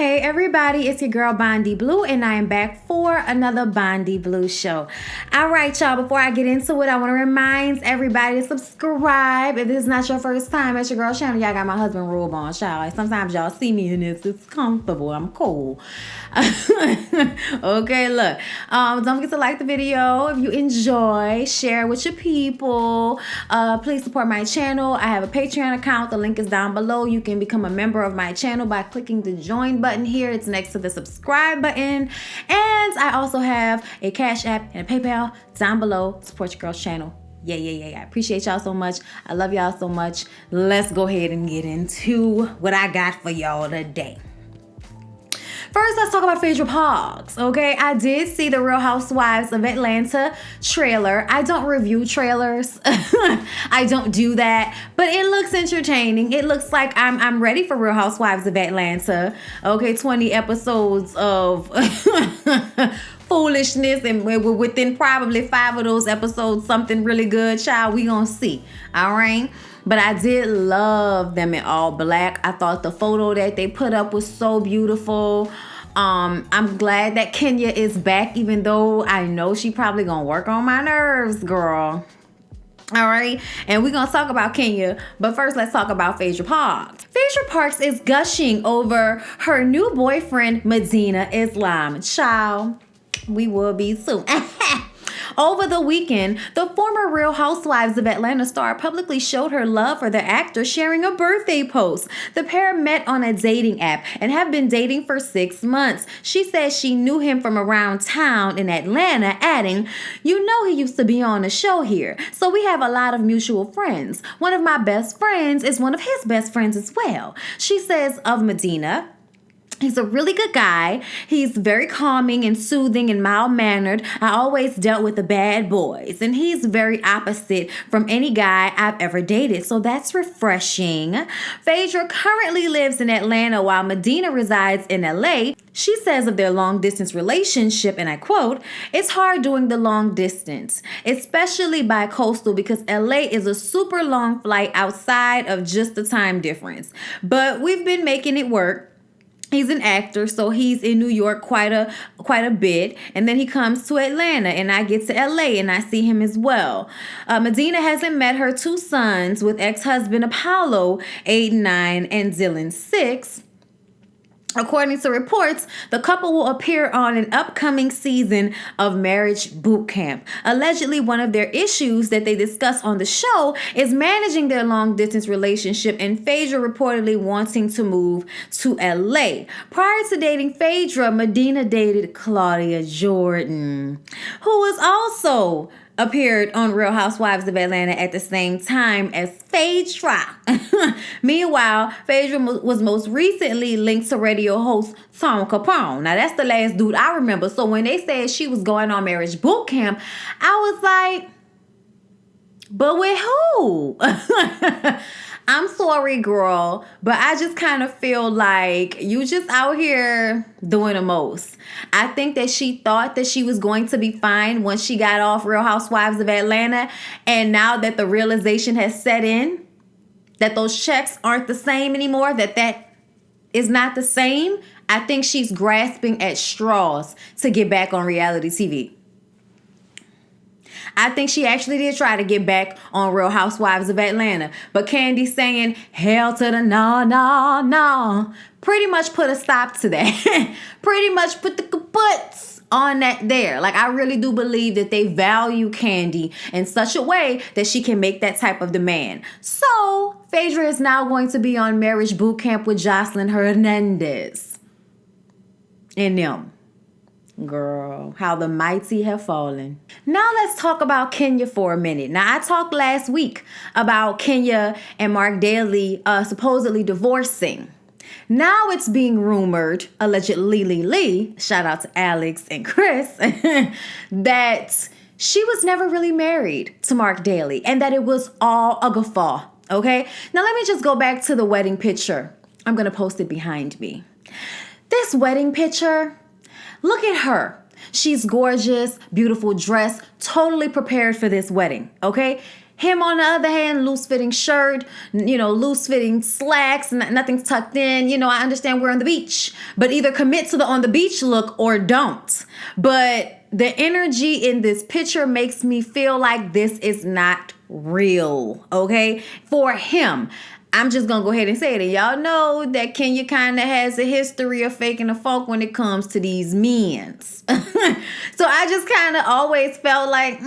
Hey everybody, it's your girl Bondy Blue, and I am back for another Bondy Blue show. All right, y'all, before I get into it, I want to remind everybody to subscribe. If this is not your first time at your girl channel, y'all got my husband robe on, y'all. Like, sometimes y'all see me in this, it's comfortable, I'm cool. Okay, look, don't forget to like the video if you enjoy, share with your people. Please support my channel. I have a Patreon account, the link is down below. You can become a member of my channel by clicking the join button here. It's next to the subscribe button. And I also have a Cash App and a PayPal down below. Support your girl's channel. Yeah. I appreciate y'all so much. I love y'all so much. Let's go ahead and get into what I got for y'all today. First, let's talk about Phaedra Parks, okay? I did see the Real Housewives of Atlanta trailer. I don't review trailers. I don't do that, but it looks entertaining. It looks like I'm ready for Real Housewives of Atlanta. Okay, 20 episodes of foolishness, and within probably 5 of those episodes, something really good, child, we gonna see, all right? But I did love them in all black. I thought the photo that they put up was so beautiful. I'm glad that Kenya is back, even though I know she probably gonna work on my nerves, girl. All right, and we're gonna talk about Kenya, but first let's talk about Phaedra Parks. Phaedra Parks is gushing over her new boyfriend, Medina Islam. Child, we will be soon. Over the weekend, the former Real Housewives of Atlanta star publicly showed her love for the actor, sharing a birthday post. The pair met on a dating app and have been dating for 6 months. She says she knew him from around town in Atlanta, adding, "You know he used to be on a show here, so we have a lot of mutual friends. One of my best friends is one of his best friends as well." She says of Medina, "He's a really good guy. He's very calming and soothing and mild-mannered. I always dealt with the bad boys, and he's very opposite from any guy I've ever dated, so that's refreshing." Phaedra currently lives in Atlanta while Medina resides in LA. She says of their long-distance relationship, and I quote, "It's hard doing the long distance, especially by coastal, because LA is a super long flight outside of just the time difference. But we've been making it work. He's an actor, so he's in New York quite a bit, and then he comes to Atlanta, and I get to LA, and I see him as well." Medina hasn't met her 2 sons with ex-husband Apollo, 8 and 9, and Dylan, 6. According to reports, the couple will appear on an upcoming season of Marriage Boot Camp. Allegedly, one of their issues that they discuss on the show is managing their long-distance relationship, and Phaedra reportedly wanting to move to LA. Prior to dating Phaedra, Medina dated Claudia Jordan, who was also appeared on Real Housewives of Atlanta at the same time as Phaedra. Meanwhile, Phaedra was most recently linked to radio host Tom Capone. Now, that's the last dude I remember. So when they said she was going on Marriage Boot Camp, I was like, but with who? I'm sorry, girl, but I just kind of feel like you just out here doing the most. I think that she thought that she was going to be fine once she got off Real Housewives of Atlanta. And now that the realization has set in, that those checks aren't the same anymore, that is not the same, I think she's grasping at straws to get back on reality TV. I think she actually did try to get back on Real Housewives of Atlanta. But Kandi saying, "Hell to the no," pretty much put a stop to that. Pretty much put the kaputs on that there. Like, I really do believe that they value Kandi in such a way that she can make that type of demand. So, Phaedra is now going to be on Marriage Boot Camp with Jocelyn Hernandez. And them. Girl, how the mighty have fallen. Now let's talk about Kenya for a minute. Now, I talked last week about Kenya and Mark Daly supposedly divorcing. Now it's being rumored, allegedly, shout out to Alex and Chris, that she was never really married to Mark Daly and that it was all a guffaw, okay? Now let me just go back to the wedding picture. I'm going to post it behind me. This wedding picture, look at her. She's gorgeous, beautiful dress, totally prepared for this wedding, okay? Him, on the other hand, loose-fitting shirt, loose-fitting slacks, nothing's tucked in. I understand we're on the beach, but either commit to the on the beach look or don't. But the energy in this picture makes me feel like this is not real, okay? For him. I'm just going to go ahead and say it. And y'all know that Kenya kind of has a history of faking the funk when it comes to these men. So I just kind of always felt like,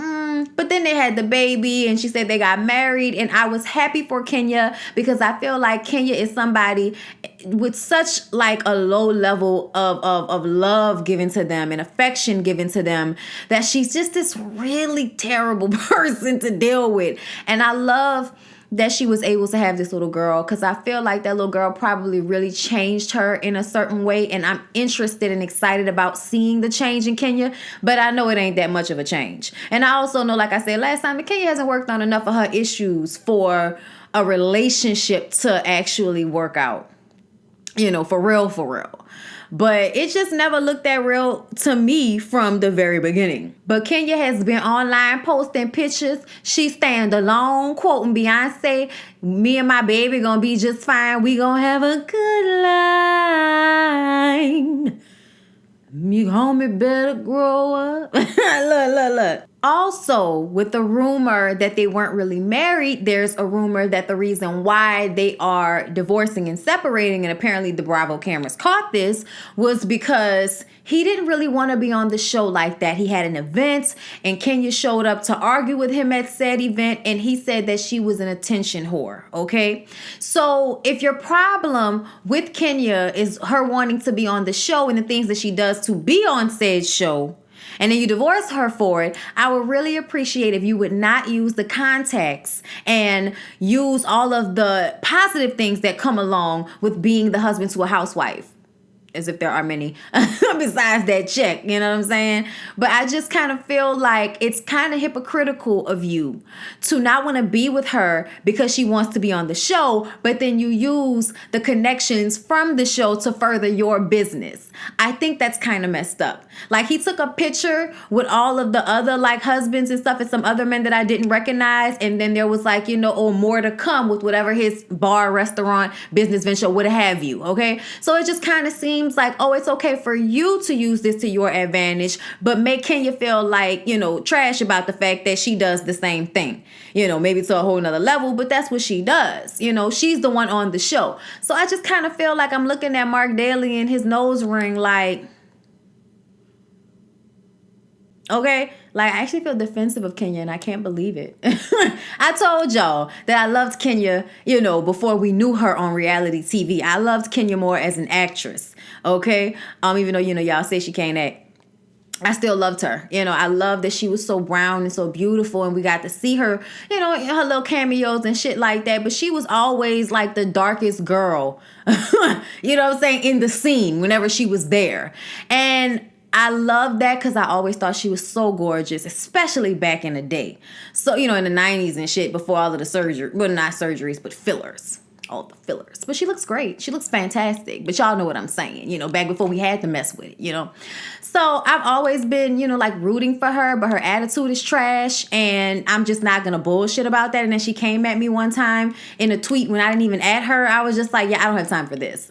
but then they had the baby and she said they got married. And I was happy for Kenya because I feel like Kenya is somebody with such like a low level of love given to them and affection given to them that she's just this really terrible person to deal with. And I love that she was able to have this little girl because I feel like that little girl probably really changed her in a certain way, and I'm interested and excited about seeing the change in Kenya, but I know it ain't that much of a change. And I also know, like I said last time, that Kenya hasn't worked on enough of her issues for a relationship to actually work out, for real. But it just never looked that real to me from the very beginning. But Kenya has been online posting pictures. She stand alone, quoting Beyonce, "Me and my baby gonna be just fine. We gonna have a good line. You homie better grow up." Look. Also, with the rumor that they weren't really married, there's a rumor that the reason why they are divorcing and separating, and apparently the Bravo cameras caught this, was because he didn't really want to be on the show like that. He had an event, and Kenya showed up to argue with him at said event, and he said that she was an attention whore, okay? So if your problem with Kenya is her wanting to be on the show and the things that she does to be on said show, and then you divorce her for it, I would really appreciate if you would not use the context and use all of the positive things that come along with being the husband to a housewife. As if there are many besides that check, you know what I'm saying? But I just kind of feel like it's kind of hypocritical of you to not want to be with her because she wants to be on the show, but then you use the connections from the show to further your business. I think that's kind of messed up. Like, he took a picture with all of the other like husbands and stuff and some other men that I didn't recognize. And then there was like, more to come with whatever his bar, restaurant, business venture, what have you. Okay. So it just kind of seems like, it's okay for you to use this to your advantage, but make Kenya feel like, trash about the fact that she does the same thing, maybe to a whole nother level, but that's what she does. She's the one on the show. So I just kind of feel like I'm looking at Mark Daly and his nose ring like, okay, like I actually feel defensive of Kenya and I can't believe it. I told y'all that I loved Kenya, before we knew her on reality TV. I loved Kenya more as an actress, okay? Even though, y'all say she can't act. I still loved her. I love that she was so brown and so beautiful and we got to see her, in her little cameos and shit like that. But she was always like the darkest girl, you know what I'm saying, in the scene whenever she was there. And I love that because I always thought she was so gorgeous, especially back in the day. So, in the 90s and shit, before all of the surgery, well, not surgeries, but fillers. All the fillers. But she looks great. She looks fantastic. But y'all know what I'm saying, back before we had to mess with it, So I've always been, like rooting for her, but her attitude is trash. And I'm just not going to bullshit about that. And then she came at me one time in a tweet when I didn't even add her. I was just like, yeah, I don't have time for this.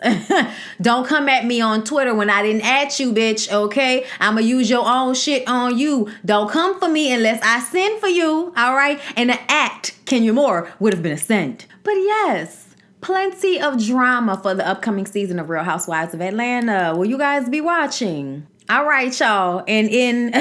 Don't come at me on Twitter when I didn't add you, bitch. Okay. I'm going to use your own shit on you. Don't come for me unless I send for you. All right. And the act, Kenya Moore, would have been a send. But yes. Plenty of drama for the upcoming season of Real Housewives of Atlanta. Will you guys be watching? All right, y'all. And in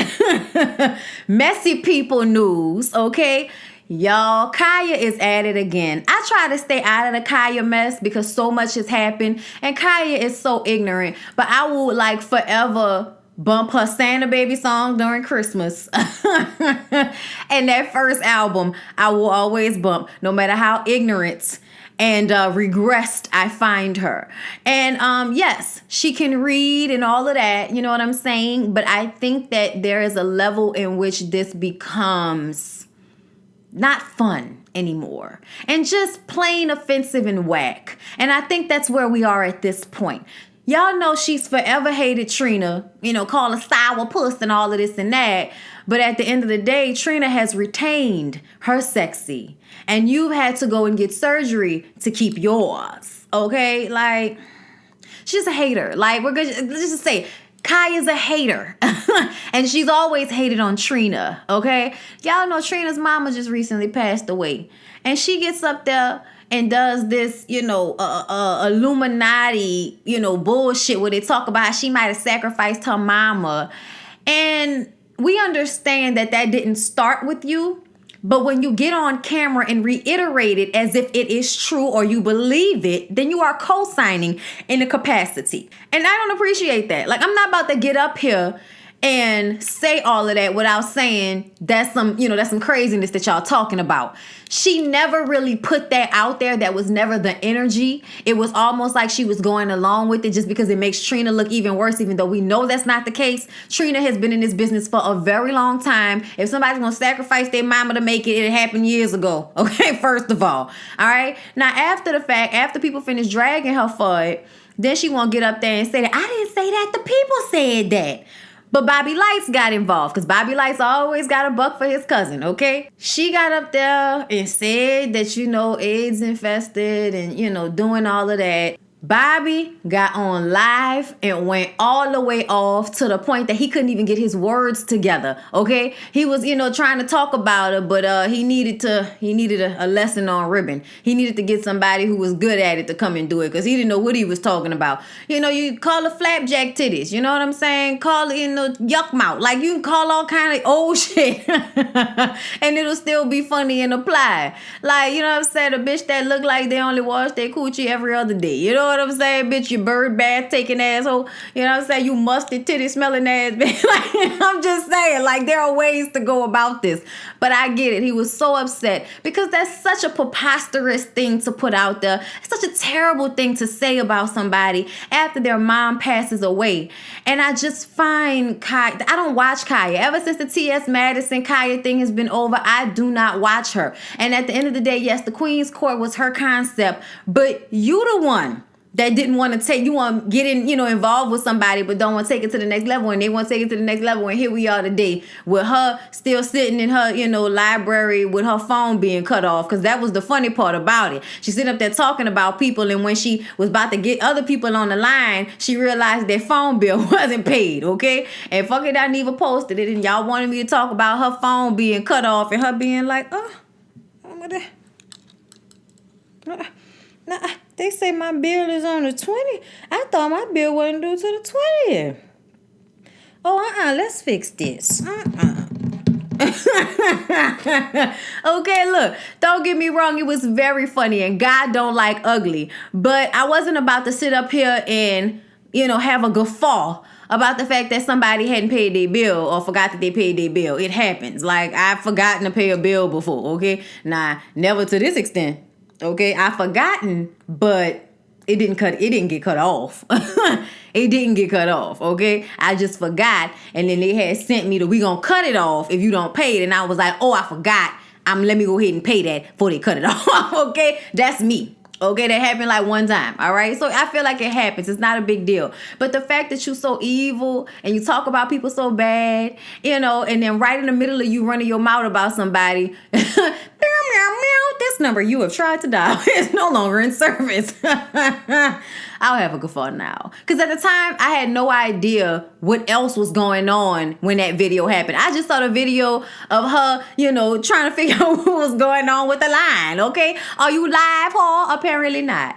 messy people news, okay, y'all, Kaya is at it again. I try to stay out of the Kaya mess because so much has happened. And Kaya is so ignorant. But I will like forever bump her Santa Baby song during Christmas. And that first album, I will always bump, no matter how ignorant and regressed I find her. And yes, she can read and all of that, you know what I'm saying? But I think that there is a level in which this becomes not fun anymore and just plain offensive and whack. And I think that's where we are at this point. Y'all know she's forever hated Trina, call her sour puss and all of this and that. But at the end of the day, Trina has retained her sexy. And you've had to go and get surgery to keep yours. Okay? Like, she's a hater. Like, let's just say, Kaya's a hater. And she's always hated on Trina. Okay? Y'all know Trina's mama just recently passed away. And she gets up there and does this, Illuminati, bullshit where they talk about how she might have sacrificed her mama. And we understand that didn't start with you. But when you get on camera and reiterate it as if it is true or you believe it, then you are co-signing in a capacity. And I don't appreciate that. Like, I'm not about to get up here and say all of that without saying that's some craziness that y'all talking about. She never really put that out there. That was never the energy. It was almost like she was going along with it just because it makes Trina look even worse, even though we know that's not the case. Trina has been in this business for a very long time. If somebody's going to sacrifice their mama to make it, it happened years ago. Okay, first of all. All right? Now, after the fact, after people finish dragging her for it, then she won't get up there and say that, I didn't say that. The people said that. But Bobby Lights got involved because Bobby Lights always got a buck for his cousin, okay? She got up there and said that, AIDS infested and, doing all of that. Bobby got on live and went all the way off to the point that he couldn't even get his words together, okay? He was, trying to talk about it, but he needed a lesson on ribbon. He needed to get somebody who was good at it to come and do it because he didn't know what he was talking about. You call it flapjack titties, you know what I'm saying? Call it, yuck mouth. Like, you can call all kind of old shit and it'll still be funny and apply. Like, you know what I'm saying? A bitch that look like they only wash their coochie every other day, you know what I'm saying, bitch? You bird bath taking asshole. You know what I'm saying? You musty titty smelling ass bitch. Like, I'm just saying, like, there are ways to go about this. But I get it. He was so upset because that's such a preposterous thing to put out there. It's such a terrible thing to say about somebody after their mom passes away. And I just find Kaya, I don't watch Kaya. Ever since the T.S. Madison Kaya thing has been over, I do not watch her. And at the end of the day, yes, the Queen's Court was her concept, but you the one that didn't want to you want to get in, involved with somebody, but don't want to take it to the next level. And they want to take it to the next level. And here we are today with her still sitting in her, library with her phone being cut off. Because that was the funny part about it. She's sitting up there talking about people. And when she was about to get other people on the line, she realized their phone bill wasn't paid. Okay. And fuck it, I didn't even posted it. And y'all wanted me to talk about her phone being cut off and her being like, they say my bill is on the 20th. I thought my bill wasn't due to the 20th. Let's fix this. Okay, look, don't get me wrong. It was very funny and God don't like ugly. But I wasn't about to sit up here and, have a guffaw about the fact that somebody hadn't paid their bill or forgot that they paid their bill. It happens. Like, I've forgotten to pay a bill before, okay? Nah, never to this extent. Okay, I've forgotten, but it didn't get cut off. It didn't get cut off, okay? I just forgot, and then they had sent me we gonna cut it off if you don't pay it, and I was like, I forgot. Let me go ahead and pay that before they cut it off, okay? That's me. Okay, that happened like one time, all right? So I feel like it happens. It's not a big deal. But the fact that you're so evil and you talk about people so bad, and then right in the middle of you running your mouth about somebody, this number you have tried to dial is no longer in service. I'll have a guffaw now. Because at the time, I had no idea what else was going on when that video happened. I just saw the video of her, trying to figure out what was going on with the line, okay? Are you live, Paul? Apparently not.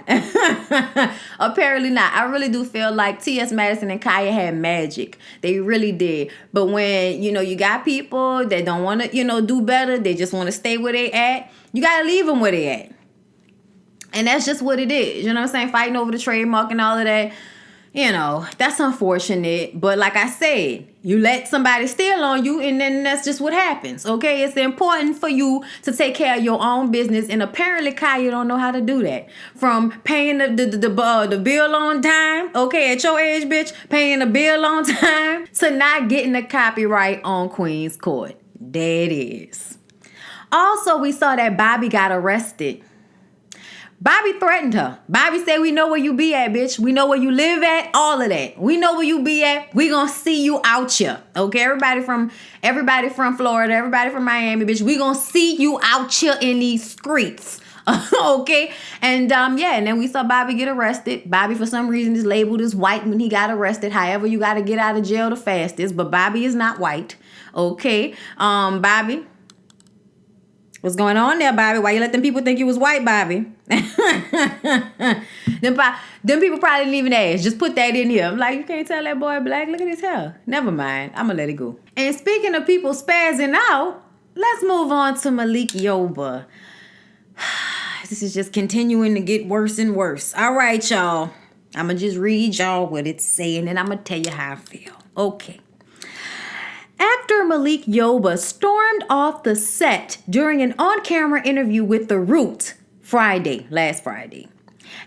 Apparently not. I really do feel like T.S. Madison and Kaya had magic. They really did. But when, you got people that don't want to, do better, they just want to stay where they at, you got to leave them where they at. And that's just what it is. You know what I'm saying? Fighting over the trademark and all of that. That's unfortunate. But like I said, you let somebody steal on you and then that's just what happens. Okay? It's important for you to take care of your own business. And apparently Kaya don't know how to do that. From paying the bill on time. Okay? At your age, bitch. Paying the bill on time. To not getting the copyright on Queen's Court. There it is. Also, we saw that Bobby got arrested. Bobby threatened her. Bobby said, we know where you be at, bitch. We know where you live at. All of that. We know where you be at. We gonna see you out here. Okay, everybody from Florida, everybody from Miami, bitch. We gonna see you out here in these streets. Okay, and and then we saw Bobby get arrested. Bobby, for some reason, is labeled as white when he got arrested. However, you got to get out of jail the fastest, but Bobby is not white. Okay, Bobby, what's going on there, Bobby? Why you let them people think you was white, Bobby? Them people probably didn't even ask. Just put that in here. I'm like, you can't tell that boy black. Look at his hair. Never mind. I'm gonna let it go. And speaking of people spazzing out, let's move on to Malik Yoba. This is just continuing to get worse and worse. All right, y'all. I'm going to just read y'all what it's saying, and I'm going to tell you how I feel. Okay. After Malik Yoba stormed off the set during an on-camera interview with The Root last Friday,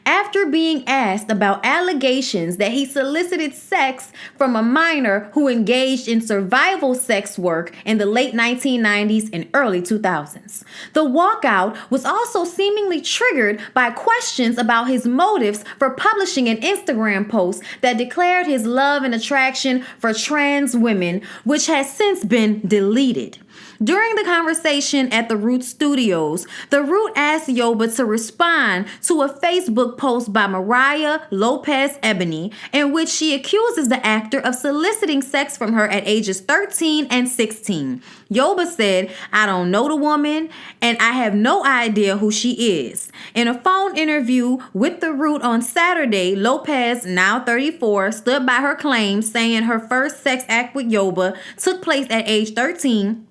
after being asked about allegations that he solicited sex from a minor who engaged in survival sex work in the late 1990s and early 2000s. The walkout was also seemingly triggered by questions about his motives for publishing an Instagram post that declared his love and attraction for trans women, which has since been deleted. During the conversation at the Root Studios, the Root asked Yoba to respond to a Facebook post by Mariah Lopez Ebony, in which she accuses the actor of soliciting sex from her at ages 13 and 16. Yoba said, "I don't know the woman, and I have no idea who she is." In a phone interview with the Root on Saturday, Lopez, now 34, stood by her claim, saying her first sex act with Yoba took place at age 13,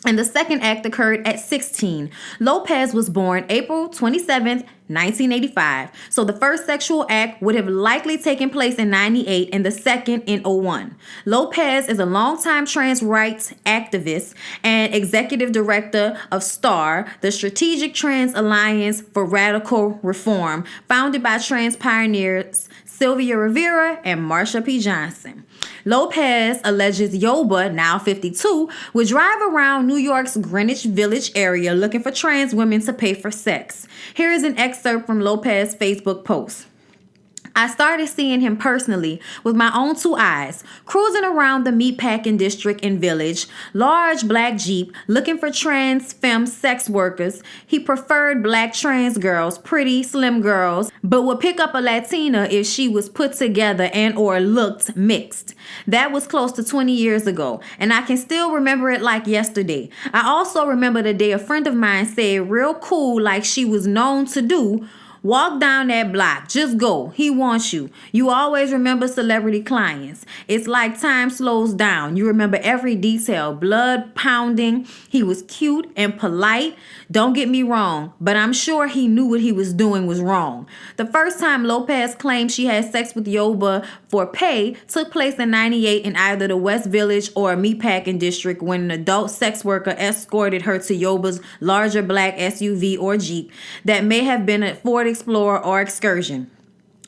and the second act occurred at 16. Lopez was born April 27th, 1985. So the first sexual act would have likely taken place in 98 and the second in 01. Lopez is a longtime trans rights activist and executive director of STAR, the Strategic Trans Alliance for Radical Reform, founded by trans pioneers Sylvia Rivera and Marsha P. Johnson. Lopez alleges Yoba, now 52, would drive around New York's Greenwich Village area looking for trans women to pay for sex. Here is an excerpt from Lopez's Facebook post. "I started seeing him personally with my own two eyes, cruising around the meatpacking district in Village, large black Jeep, looking for trans femme sex workers. He preferred black trans girls, pretty, slim girls, but would pick up a Latina if she was put together and or looked mixed. That was close to 20 years ago, and I can still remember it like yesterday. I also remember the day a friend of mine said real cool like she was known to do, 'Walk down that block. Just go. He wants you.' You always remember celebrity clients. It's like time slows down. You remember every detail. Blood pounding. He was cute and polite. Don't get me wrong, but I'm sure he knew what he was doing was wrong." The first time Lopez claimed she had sex with Yoba for pay took place in 98 in either the West Village or a meatpacking district when an adult sex worker escorted her to Yoba's larger black SUV or Jeep that may have been a Ford Explorer or Excursion.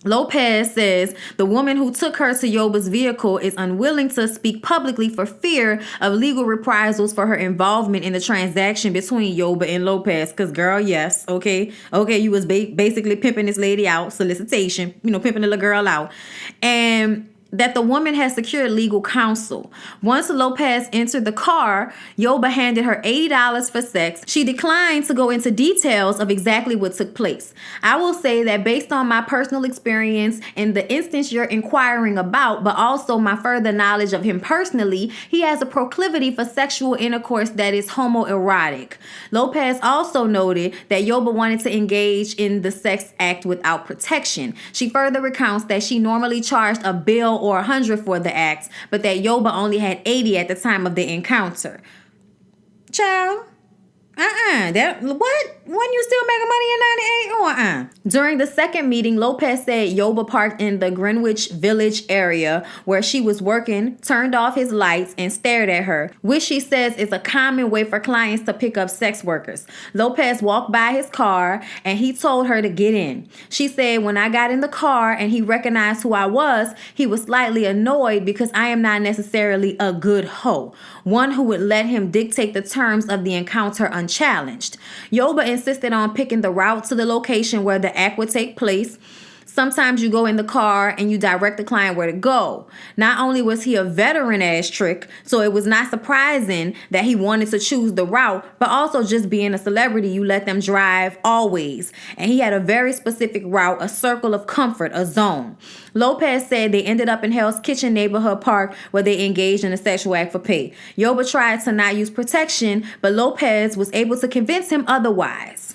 Lopez says the woman who took her to Yoba's vehicle is unwilling to speak publicly for fear of legal reprisals for her involvement in the transaction between Yoba and Lopez. Because, girl, yes, okay, you was basically pimping this lady out, solicitation, pimping the little girl out. And that the woman has secured legal counsel. Once Lopez entered the car, Yoba handed her $80 for sex. She declined to go into details of exactly what took place. "I will say that based on my personal experience in the instance you're inquiring about, but also my further knowledge of him personally, he has a proclivity for sexual intercourse that is homoerotic." Lopez also noted that Yoba wanted to engage in the sex act without protection. She further recounts that she normally charged a bill or 100 for the act, but that Yoba only had 80 at the time of the encounter. Child, what? When you still making money in 98? During the second meeting, Lopez said Yoba parked in the Greenwich Village area where she was working, turned off his lights, and stared at her, which she says is a common way for clients to pick up sex workers. Lopez walked by his car and he told her to get in. She said, "When I got in the car and he recognized who I was, he was slightly annoyed because I am not necessarily a good hoe, one who would let him dictate the terms of the encounter unchallenged. Yoba insisted on picking the route to the location where the act would take place. Sometimes you go in the car and you direct the client where to go. Not only was he a veteran ass trick, so it was not surprising that he wanted to choose the route, but also just being a celebrity, you let them drive always. And he had a very specific route, a circle of comfort, a zone. Lopez said they ended up in Hell's Kitchen neighborhood park where they engaged in a sexual act for pay. Yoba tried to not use protection, but Lopez was able to convince him otherwise.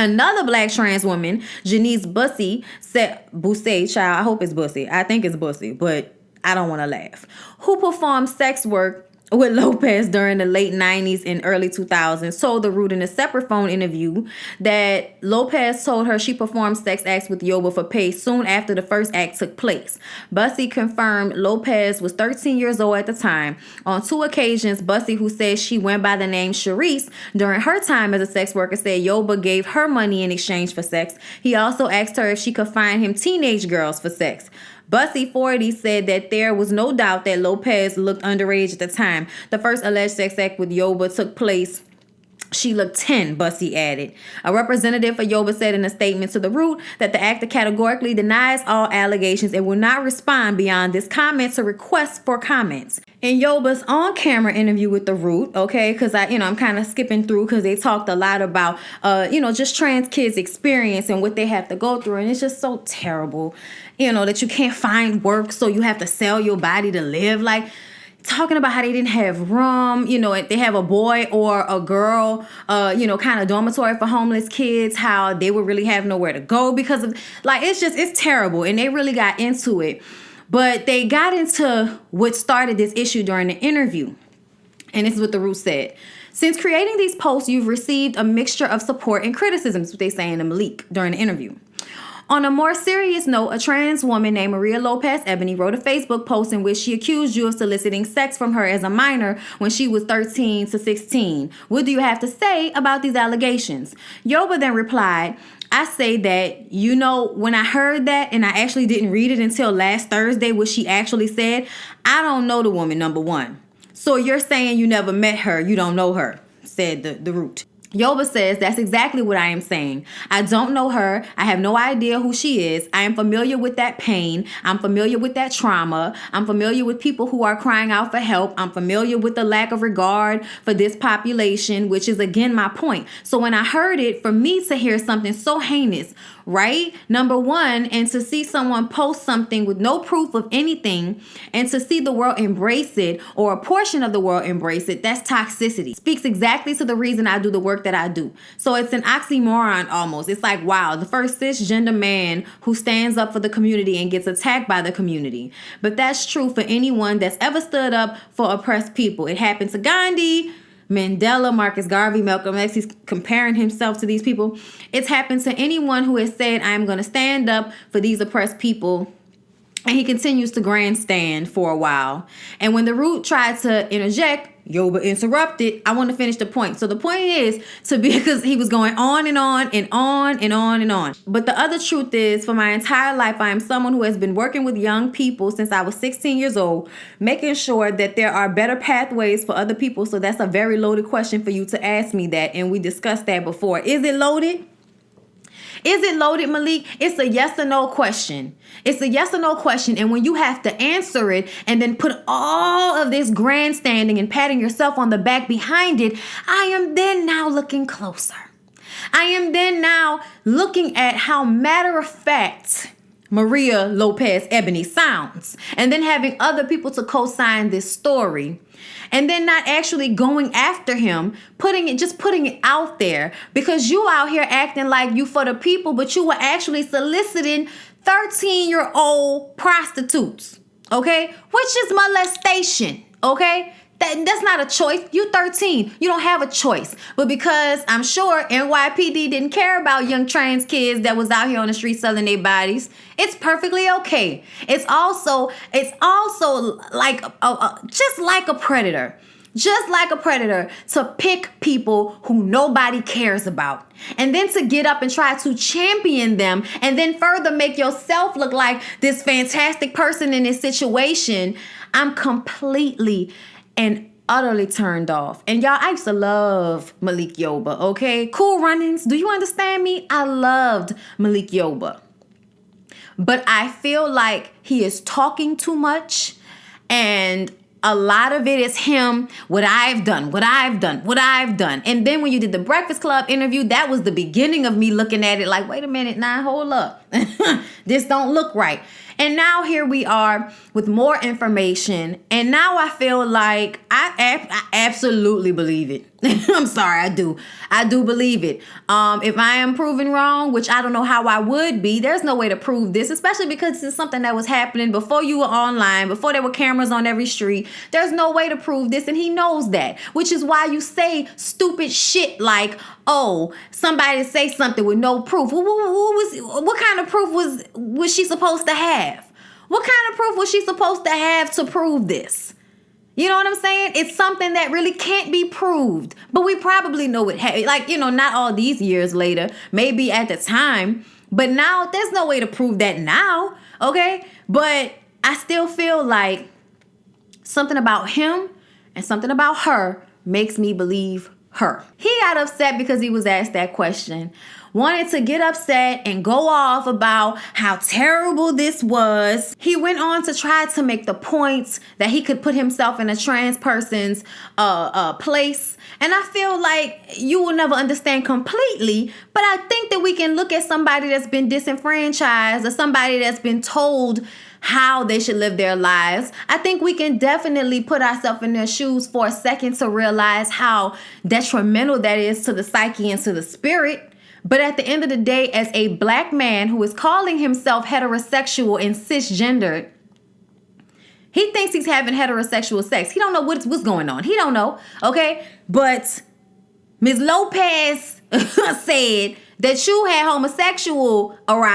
Another black trans woman, Janice Bussey, said, child, I hope it's Bussey. I think it's Bussey, but I don't want to laugh. Who performed sex work with Lopez during the late 90s and early 2000s, told The Root in a separate phone interview that Lopez told her she performed sex acts with Yoba for pay soon after the first act took place. Bussey confirmed Lopez was 13 years old at the time. On 2 occasions, Bussey, who says she went by the name Sharice during her time as a sex worker, said Yoba gave her money in exchange for sex. He also asked her if she could find him teenage girls for sex. Bussey 40 said that there was no doubt that Lopez looked underage at the time. The first alleged sex act with Yoba took place. She looked 10, Bussey added. A representative for Yoba said in a statement to The Root that the actor categorically denies all allegations and will not respond beyond this comment to requests for comments. In Yoba's on-camera interview with The Root, okay, because I'm kind of skipping through because they talked a lot about, just trans kids' experience and what they have to go through, and it's just so terrible, that you can't find work, so you have to sell your body to live. Like, talking about how they didn't have room, they have a boy or a girl, kind of dormitory for homeless kids, how they would really have nowhere to go because of, it's terrible. And they really got into it. But they got into what started this issue during the interview. And this is what The Root said. Since creating these posts, you've received a mixture of support and criticism, is what they say in the Malik during the interview. On a more serious note, a trans woman named Maria Lopez Ebony wrote a Facebook post in which she accused you of soliciting sex from her as a minor when she was 13 to 16. What do you have to say about these allegations? Yoba then replied, I say that, when I heard that, and I actually didn't read it until last Thursday, what she actually said, I don't know the woman, number one. So you're saying you never met her, you don't know her, said the Root. Yoba says that's exactly what I am saying. I don't know her. I have no idea who she is. I am familiar with that pain. I'm familiar with that trauma. I'm familiar with people who are crying out for help. I'm familiar with the lack of regard for this population, which is again my point. So when I heard it, for me to hear something so heinous, right? Number one, and to see someone post something with no proof of anything and to see the world embrace it or a portion of the world embrace it, that's toxicity. Speaks exactly to the reason I do the work that I do. So it's an oxymoron almost. It's like, wow, the first cisgender man who stands up for the community and gets attacked by the community. But that's true for anyone that's ever stood up for oppressed people. It happened to Gandhi, Mandela, Marcus Garvey, Malcolm X. He's comparing himself to these people. It's happened to anyone who has said, I'm going to stand up for these oppressed people. And he continues to grandstand for a while. And when The Root tried to interject, Yoba interrupted. I want to finish the point. So the point is because he was going on and on and on and on and on. But the other truth is, for my entire life, I am someone who has been working with young people since I was 16 years old, making sure that there are better pathways for other people. So that's a very loaded question for you to ask me that. And we discussed that before. Is it loaded? Is it loaded, Malik? It's a yes or no question. It's a yes or no question. And when you have to answer it and then put all of this grandstanding and patting yourself on the back behind it, I am then now looking closer. I am then now looking at how matter of fact Maria Lopez Ebony sounds. And then having other people to co-sign this story. And then not actually going after him, putting it out there, because you out here acting like you for the people, but you were actually soliciting 13-year-old prostitutes, okay? Which is molestation, okay? That's not a choice. You 13. You don't have a choice. But because I'm sure NYPD didn't care about young trans kids that was out here on the street selling their bodies, it's perfectly okay. It's also like just like a predator. Just like a predator, to pick people who nobody cares about. And then to get up and try to champion them and then further make yourself look like this fantastic person in this situation. I'm completely and utterly turned off. And y'all, I used to love Malik Yoba, okay? Cool Runnings, do you understand me? I loved Malik Yoba. But I feel like he is talking too much, and a lot of it is him, what I've done. And then when you did the Breakfast Club interview, that was the beginning of me looking at it like, wait a minute, now hold up. This don't look right. And now here we are with more information. And now I feel like I absolutely believe it. I'm sorry, I do. I do believe it. If I am proven wrong, which I don't know how I would be, there's no way to prove this, especially because it's something that was happening before you were online, before there were cameras on every street. There's no way to prove this, and he knows that, which is why you say stupid shit like, oh, somebody say something with no proof. What kind of proof was she supposed to have? What kind of proof was she supposed to have to prove this? You know what I'm saying? It's something that really can't be proved, but we probably know it. Like, you know, not all these years later, maybe at the time, but now there's no way to prove that now, okay? But I still feel like something about him and something about her makes me believe her. He got upset because he was asked that question. Wanted to get upset and go off about how terrible this was. He went on to try to make the point that he could put himself in a trans person's place. And I feel like you will never understand completely, but I think that we can look at somebody that's been disenfranchised or somebody that's been told how they should live their lives. I think we can definitely put ourselves in their shoes for a second to realize how detrimental that is to the psyche and to the spirit. But at the end of the day, as a black man who is calling himself heterosexual and cisgendered, he thinks he's having heterosexual sex. He don't know what's going on. He don't know, okay? But Ms. Lopez said that you had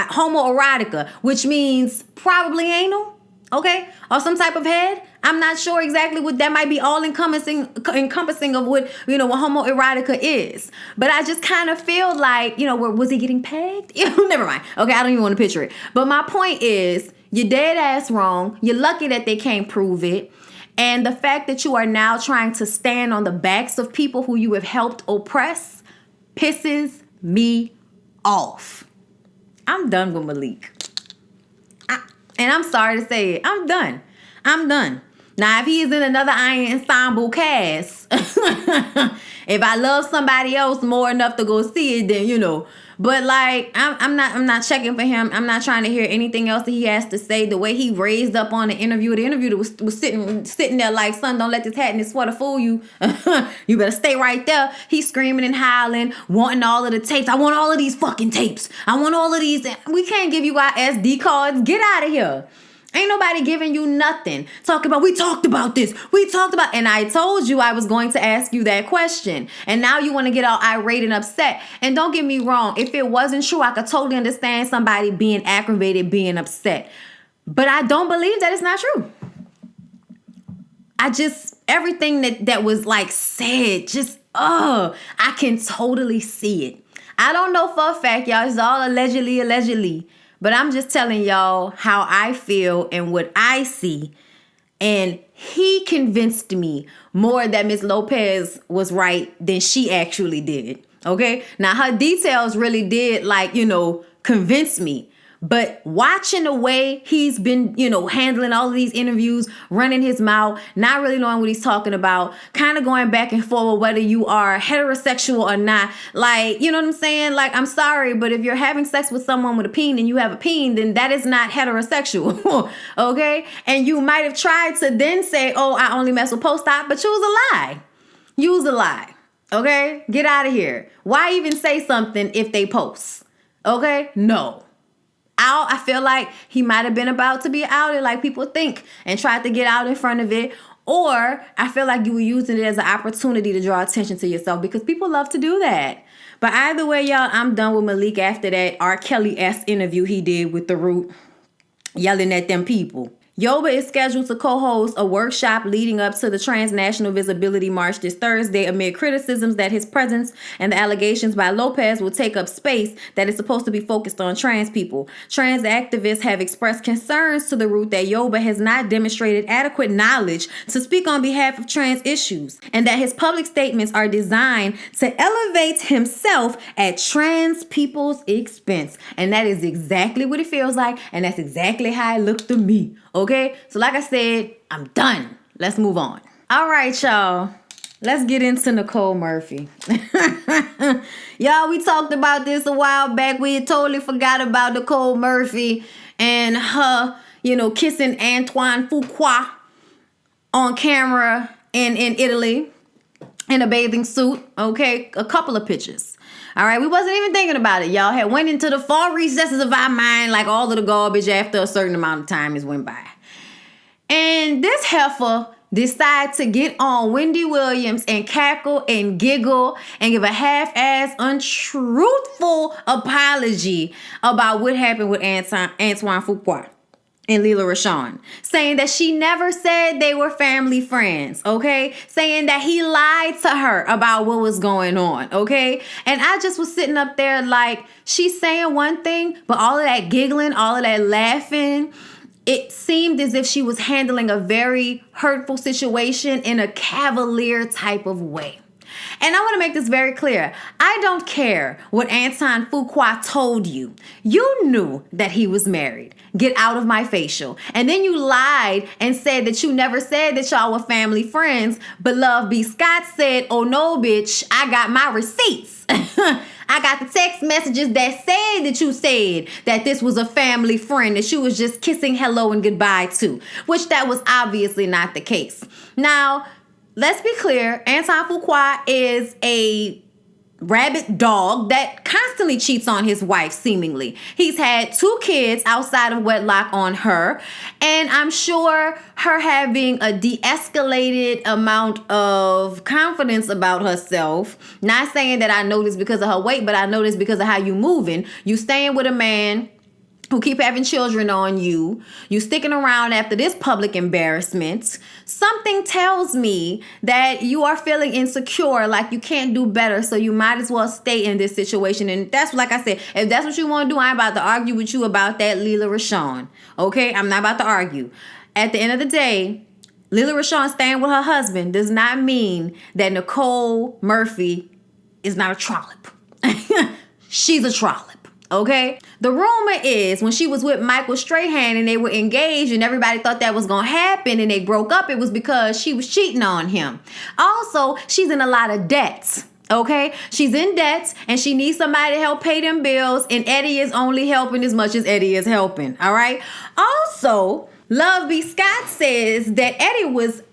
homoerotica, which means probably anal, okay? Or some type of head. I'm not sure exactly what that might be all encompassing of what, you know, what homoerotica is. But I just kind of feel like, you know, was he getting pegged? Never mind. Okay, I don't even want to picture it. But my point is, you're dead ass wrong. You're lucky that they can't prove it. And the fact that you are now trying to stand on the backs of people who you have helped oppress pisses me off. I'm done with Malik. And I'm sorry to say it. I'm done. Now, if he is in another Iron Ensemble cast, if I love somebody else more enough to go see it, then, you know. But like, I'm not checking for him. I'm not trying to hear anything else that he has to say. The way he raised up on the interviewer was sitting there like, son, don't let this hat and this sweater fool you. You better stay right there. He's screaming and howling, wanting all of the tapes. I want all of these fucking tapes. I want all of these. We can't give you our SD cards. Get out of here. Ain't nobody giving you nothing. Talking about, we talked about this. And I told you I was going to ask you that question. And now you want to get all irate and upset. And don't get me wrong. If it wasn't true, I could totally understand somebody being aggravated, being upset. But I don't believe that it's not true. Everything that was like said, I can totally see it. I don't know for a fact, y'all. It's all allegedly. But I'm just telling y'all how I feel and what I see. And he convinced me more that Ms. Lopez was right than she actually did. Okay? Now, her details really did, like, you know, convince me. But watching the way he's been, you know, handling all of these interviews, running his mouth, not really knowing what he's talking about, kind of going back and forth whether you are heterosexual or not. Like, you know what I'm saying? Like, I'm sorry, but if you're having sex with someone with a peen and you have a peen, then that is not heterosexual. Okay? And you might have tried to then say, oh, I only mess with post-op, but you was a lie. Okay? Get out of here. Why even say something if they post? Okay? No. I feel like he might have been about to be outed like people think and tried to get out in front of it. Or I feel like you were using it as an opportunity to draw attention to yourself because people love to do that. But either way, y'all, I'm done with Malik after that R. Kelly-esque interview he did with The Root, yelling at them people. Yoba is scheduled to co-host a workshop leading up to the Transnational Visibility March this Thursday amid criticisms that his presence and the allegations by Lopez will take up space that is supposed to be focused on trans people. Trans activists have expressed concerns to the root that Yoba has not demonstrated adequate knowledge to speak on behalf of trans issues, and that his public statements are designed to elevate himself at trans people's expense. And that is exactly what it feels like, and that's exactly how it looks to me. Okay, so like I said, I'm done. Let's move on. All right, y'all. Let's get into Nicole Murphy. Y'all, we talked about this a while back. We had totally forgot about Nicole Murphy and her, kissing Antoine Fuqua on camera in Italy in a bathing suit. Okay, a couple of pictures. All right, we wasn't even thinking about it. Y'all had went into the far recesses of our mind like all of the garbage after a certain amount of time has went by. And this heifer decided to get on Wendy Williams and cackle and giggle and give a half-ass untruthful apology about what happened with Antoine Fuqua and Lela Rochon, saying that she never said they were family friends, okay? Saying that he lied to her about what was going on, okay? And I just was sitting up there like, she's saying one thing, but all of that giggling, all of that laughing, it seemed as if she was handling a very hurtful situation in a cavalier type of way. And I want to make this very clear. I don't care what Antoine Fuqua told you. You knew that he was married. Get out of my facial. And then you lied and said that you never said that y'all were family friends. But Love B. Scott said, oh no, bitch, I got my receipts. I got the text messages that said that you said that this was a family friend that you was just kissing hello and goodbye to, which that was obviously not the case. Now, let's be clear, Antoine Fuqua is a rabid dog that constantly cheats on his wife, seemingly. He's had 2 kids outside of wedlock on her, and I'm sure her having a de-escalated amount of confidence about herself, not saying that I know this because of her weight, but I know this because of how you moving. You staying with a man who keep having children on you. You sticking around after this public embarrassment. Something tells me that you are feeling insecure, like you can't do better, so you might as well stay in this situation. And that's, like I said, if that's what you want to do, I'm about to argue with you about that Lela Rochon. Okay? I'm not about to argue. At the end of the day, Lela Rochon staying with her husband does not mean that Nicole Murphy is not a trollop. She's a trollop. Okay? The rumor is when she was with Michael Strahan and they were engaged and everybody thought that was going to happen and they broke up, it was because she was cheating on him. Also, she's in a lot of debts. Okay? She's in debt and she needs somebody to help pay them bills, and Eddie is only helping as much as Eddie is helping. All right? Also, Love B. Scott says that Eddie was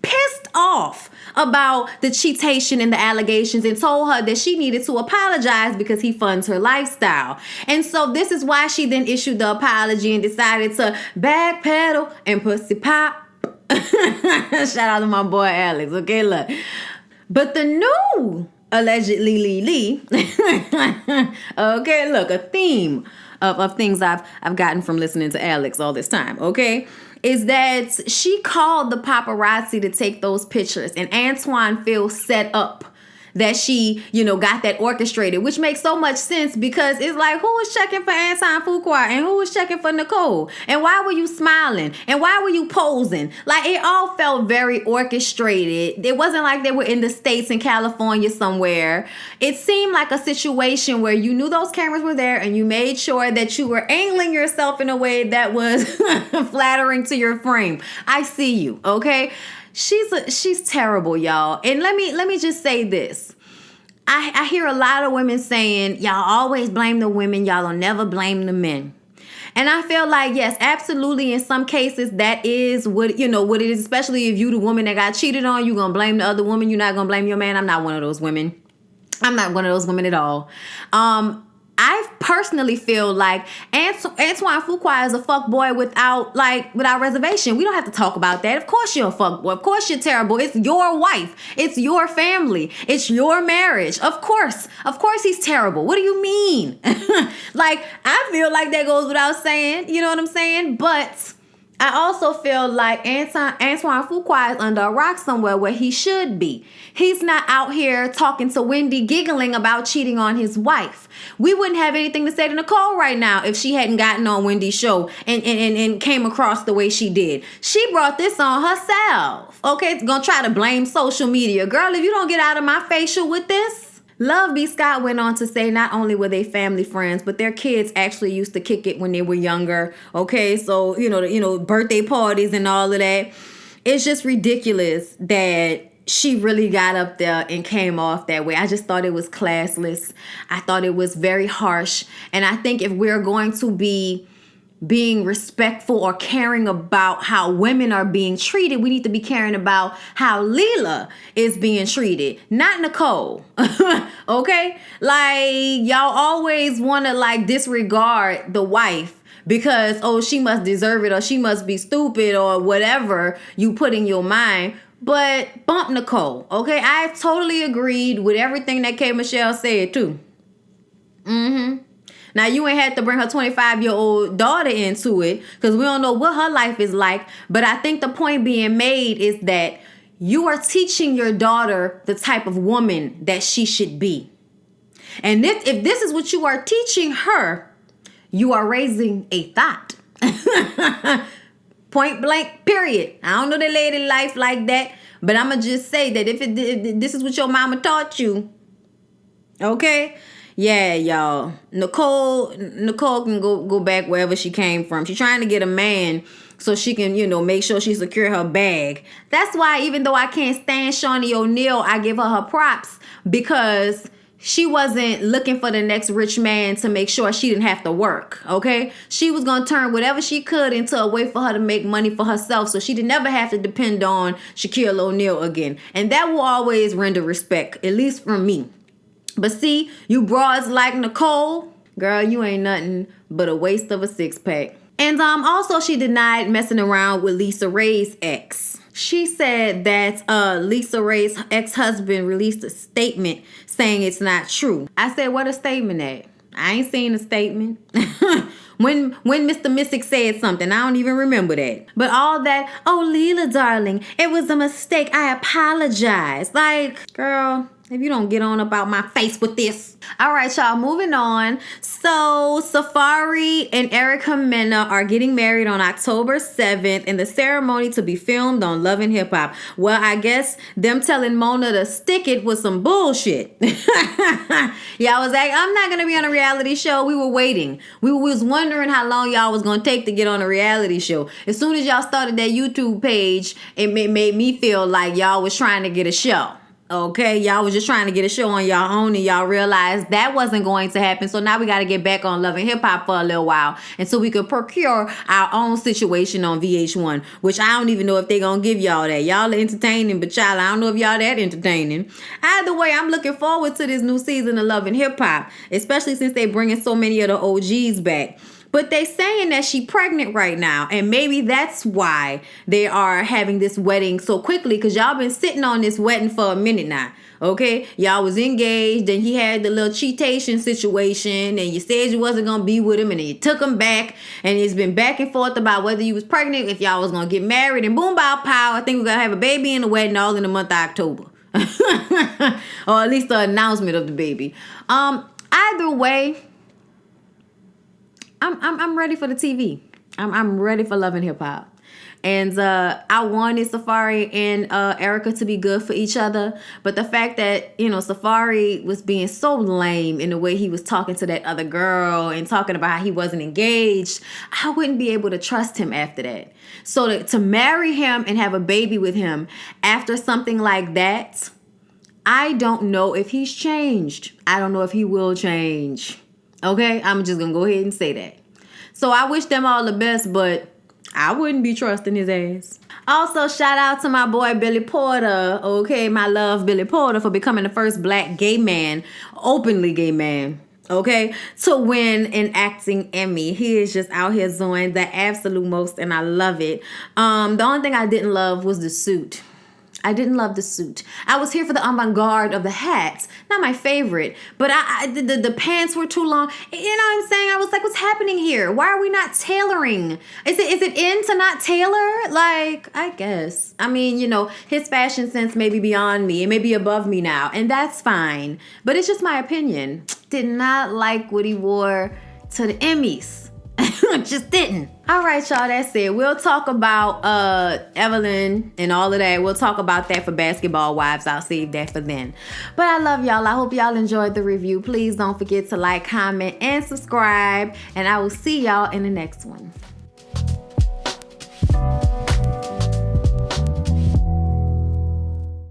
pissed off about the cheatation and the allegations and told her that she needed to apologize because he funds her lifestyle. And so this is why she then issued the apology and decided to backpedal and pussy pop. Shout out to my boy Alex. Okay, look. But the new allegedly Lee. Okay, look, a theme of things I've gotten from listening to Alex all this time, okay, is that she called the paparazzi to take those pictures, and Antoine feels set up that she, got that orchestrated, which makes so much sense because it's like, who was checking for Antoine Fuqua and who was checking for Nicole? And why were you smiling? And why were you posing? Like, it all felt very orchestrated. It wasn't like they were in the States, in California somewhere. It seemed like a situation where you knew those cameras were there and you made sure that you were angling yourself in a way that was flattering to your frame. I see you, okay? She's terrible, y'all. And let me just say this. I hear a lot of women saying, y'all always blame the women, y'all will never blame the men. And I feel like, yes, absolutely, in some cases, that is what it is, especially if you the woman that got cheated on, you're going to blame the other woman, you're not going to blame your man. I'm not one of those women. I'm not one of those women at all. I personally feel like Antoine Fuqua is a fuckboy without reservation. We don't have to talk about that. Of course you're a fuckboy. Of course you're terrible. It's your wife. It's your family. It's your marriage. Of course he's terrible. What do you mean? I feel like that goes without saying. You know what I'm saying? But I also feel like Antoine Fuqua is under a rock somewhere where he should be. He's not out here talking to Wendy, giggling about cheating on his wife. We wouldn't have anything to say to Nicole right now if she hadn't gotten on Wendy's show and came across the way she did. She brought this on herself. Okay, gonna try to blame social media. Girl, if you don't get out of my facial with this. Love B. Scott went on to say not only were they family friends, but their kids actually used to kick it when they were younger. Okay, so birthday parties and all of that. It's just ridiculous that she really got up there and came off that way. I just thought it was classless. I thought it was very harsh. And I think if we're going to be being respectful or caring about how women are being treated, we need to be caring about how Leela is being treated, not Nicole. Okay? Like, y'all always want to like disregard the wife because, oh, she must deserve it or she must be stupid or whatever you put in your mind. But bump Nicole, okay? I totally agreed with everything that K. Michelle said too. Now, you ain't had to bring her 25-year-old daughter into it because we don't know what her life is like. But I think the point being made is that you are teaching your daughter the type of woman that she should be. And if this is what you are teaching her, you are raising a thought. Point blank, period. I don't know the lady life like that. But I'm going to just say that if this is what your mama taught you, okay? Yeah, y'all. Nicole can go back wherever she came from. She's trying to get a man so she can, make sure she secure her bag. That's why even though I can't stand Shawnee O'Neal, I give her props because she wasn't looking for the next rich man to make sure she didn't have to work, okay? She was going to turn whatever she could into a way for her to make money for herself so she did never have to depend on Shaquille O'Neal again. And that will always render respect, at least from me. But see, you broads like Nicole, girl, you ain't nothing but a waste of a six-pack. And also she denied messing around with Lisa Ray's ex. She said that Lisa Ray's ex-husband released a statement saying it's not true. I said, what a statement at? I ain't seen a statement. When Mr. Mystic said something, I don't even remember that. But all that, oh, Leela, darling, it was a mistake. I apologize. Like, girl, if you don't get on about my face with this. All right, y'all, moving on. So Safari and Erica Mena are getting married on October 7th and the ceremony to be filmed on Love and Hip Hop. Well, I guess them telling Mona to stick it was some bullshit. Y'all was like, I'm not going to be on a reality show. We were waiting. We was wondering how long y'all was going to take to get on a reality show. As soon as y'all started that YouTube page, it made me feel like y'all was trying to get a show. Okay, y'all was just trying to get a show on y'all own and y'all realized that wasn't going to happen. So now we got to get back on Love and Hip Hop for a little while until we could procure our own situation on VH1, which I don't even know if they going to give y'all that. Y'all are entertaining, but y'all, I don't know if y'all that entertaining. Either way, I'm looking forward to this new season of Love and Hip Hop, especially since they bringing so many of the OGs back. But they saying that she pregnant right now. And maybe that's why they are having this wedding so quickly. Because y'all been sitting on this wedding for a minute now. Okay? Y'all was engaged. And he had the little cheatation situation. And you said you wasn't going to be with him. And then you took him back. And it's been back and forth about whether you was pregnant. If y'all was going to get married. And boom, bow, pow. I think we're going to have a baby in the wedding all in the month of October. Or at least the announcement of the baby. Either way, I'm ready for the TV. I'm ready for Love and Hip Hop. And I wanted Safari and Erica to be good for each other. But the fact that, Safari was being so lame in the way he was talking to that other girl and talking about how he wasn't engaged, I wouldn't be able to trust him after that. So to marry him and have a baby with him after something like that, I don't know if he's changed. I don't know if he will change. Okay, I'm just going to go ahead and say that. So I wish them all the best, but I wouldn't be trusting his ass. Also, shout out to my boy Billy Porter. Okay, my love Billy Porter for becoming the first black gay man, openly gay man, okay, to win an acting Emmy. He is just out here doing the absolute most, and I love it. The only thing I didn't love was the suit. I didn't love the suit. I was here for the avant-garde of the hats. Not my favorite, but the pants were too long. You know what I'm saying? I was like, what's happening here? Why are we not tailoring? Is it in to not tailor? Like, I guess. I mean, you know, his fashion sense may be beyond me. It may be above me now, and that's fine. But it's just my opinion. Did not like what he wore to the Emmys. Just didn't. All right, y'all, that's it. We'll talk about Evelyn and all of that. We'll talk about that for Basketball Wives. I'll save that for then. But I love y'all. I hope y'all enjoyed the review. Please don't forget to like, comment, and subscribe. And I will see y'all in the next one.